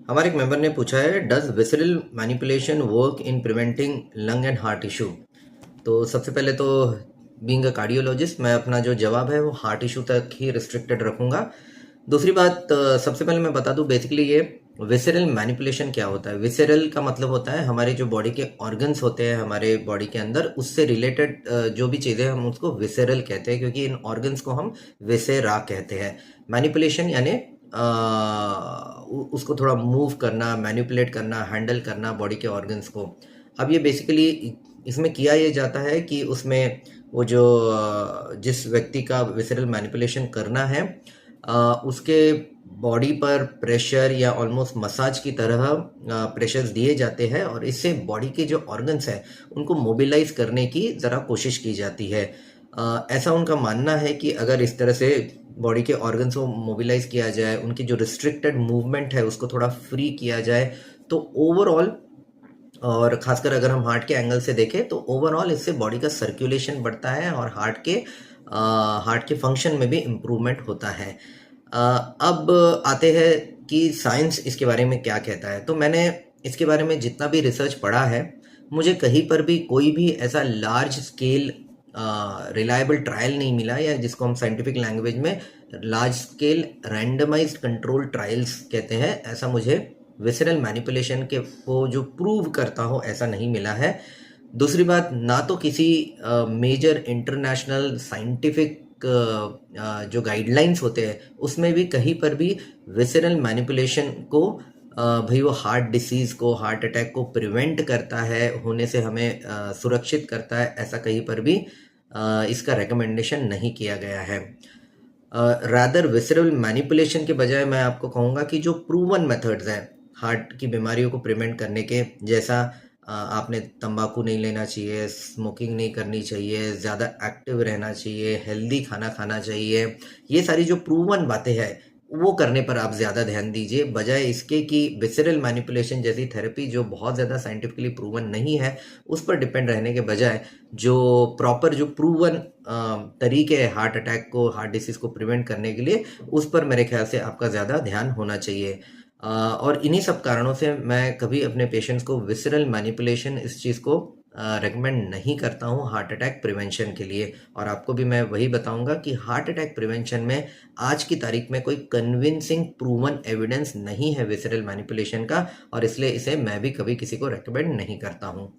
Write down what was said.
हमारे एक मेंबर ने पूछा है, does visceral manipulation work in preventing lung and heart issue. तो सबसे पहले तो बीइंग अ कार्डियोलॉजिस्ट मैं अपना जो जवाब है वो हार्ट इशू तक ही रिस्ट्रिक्टेड रखूंगा। दूसरी बात, सबसे पहले मैं बता दूं बेसिकली ये विसरल मैनिपुलेशन क्या होता है। विसरल का मतलब होता है हमारे जो बॉडी के ऑर्गन्स होते हैं हमारे बॉडी के अंदर, उससे रिलेटेड जो भी चीज़ें हम उसको विसरल कहते हैं, क्योंकि इन ऑर्गन्स को हम विसेरा कहते हैं। मैनिपुलेशन यानी उसको थोड़ा मूव करना, मैनिपुलेट करना, हैंडल करना बॉडी के ऑर्गन्स को। अब ये बेसिकली इसमें किया ये जाता है कि उसमें वो जो जिस व्यक्ति का विसरल मैनिपुलेशन करना है उसके बॉडी पर प्रेशर या ऑलमोस्ट मसाज की तरह प्रेशर्स दिए जाते हैं और इससे बॉडी के जो ऑर्गन्स हैं उनको मोबिलाइज करने की ज़रा कोशिश की जाती है। ऐसा उनका मानना है कि अगर इस तरह से बॉडी के ऑर्गन्स को मोबिलाइज किया जाए, उनकी जो रिस्ट्रिक्टेड मूवमेंट है उसको थोड़ा फ्री किया जाए, तो ओवरऑल, और खासकर अगर हम हार्ट के एंगल से देखें तो ओवरऑल इससे बॉडी का सर्कुलेशन बढ़ता है और हार्ट के फंक्शन में भी इम्प्रूवमेंट होता है। अब आते हैं कि साइंस इसके बारे में क्या कहता है। तो मैंने इसके बारे में जितना भी रिसर्च पढ़ा है, मुझे कहीं पर भी कोई भी ऐसा लार्ज स्केल रिलायबल ट्रायल नहीं मिला, या जिसको हम साइंटिफिक लैंग्वेज में large scale randomised control trials कहते हैं, ऐसा मुझे विसरल मैनिपुलेशन के को जो प्रूव करता हो ऐसा नहीं मिला है। दूसरी बात, ना तो किसी मेजर इंटरनेशनल साइंटिफिक जो गाइडलाइंस होते हैं उसमें भी कहीं पर भी विसरल मैनिपुलेशन को भाई वो हार्ट डिसीज़ को, हार्ट अटैक को प्रिवेंट करता है, होने से हमें सुरक्षित करता है, ऐसा कहीं पर भी इसका रिकमेंडेशन नहीं किया गया है। रादर विसरल मैनिपुलेशन के बजाय मैं आपको कहूँगा कि जो प्रूवन मेथड्स हैं हार्ट की बीमारियों को प्रिवेंट करने के, जैसा आपने तंबाकू नहीं लेना चाहिए, स्मोकिंग नहीं करनी चाहिए, ज़्यादा एक्टिव रहना चाहिए, हेल्दी खाना खाना चाहिए, ये सारी जो प्रूवन बातें हैं वो करने पर आप ज़्यादा ध्यान दीजिए, बजाय इसके कि विसरल मैनिपुलेशन जैसी थेरेपी जो बहुत ज़्यादा साइंटिफिकली प्रूवन नहीं है उस पर डिपेंड रहने के बजाय जो प्रॉपर जो प्रूवन तरीके हैं हार्ट अटैक को, हार्ट डिसीज़ को प्रिवेंट करने के लिए, उस पर मेरे ख्याल से आपका ज़्यादा ध्यान होना चाहिए। और इन्हीं सब कारणों से मैं कभी अपने पेशेंट्स को विसरल मैनिपुलेशन इस चीज़ को रेकमेंड नहीं करता हूँ हार्ट अटैक प्रिवेंशन के लिए। और आपको भी मैं वही बताऊंगा कि हार्ट अटैक प्रिवेंशन में आज की तारीख में कोई कन्विंसिंग प्रूवन एविडेंस नहीं है विसरल मैनिपुलेशन का, और इसलिए इसे मैं भी कभी किसी को रेकमेंड नहीं करता हूँ।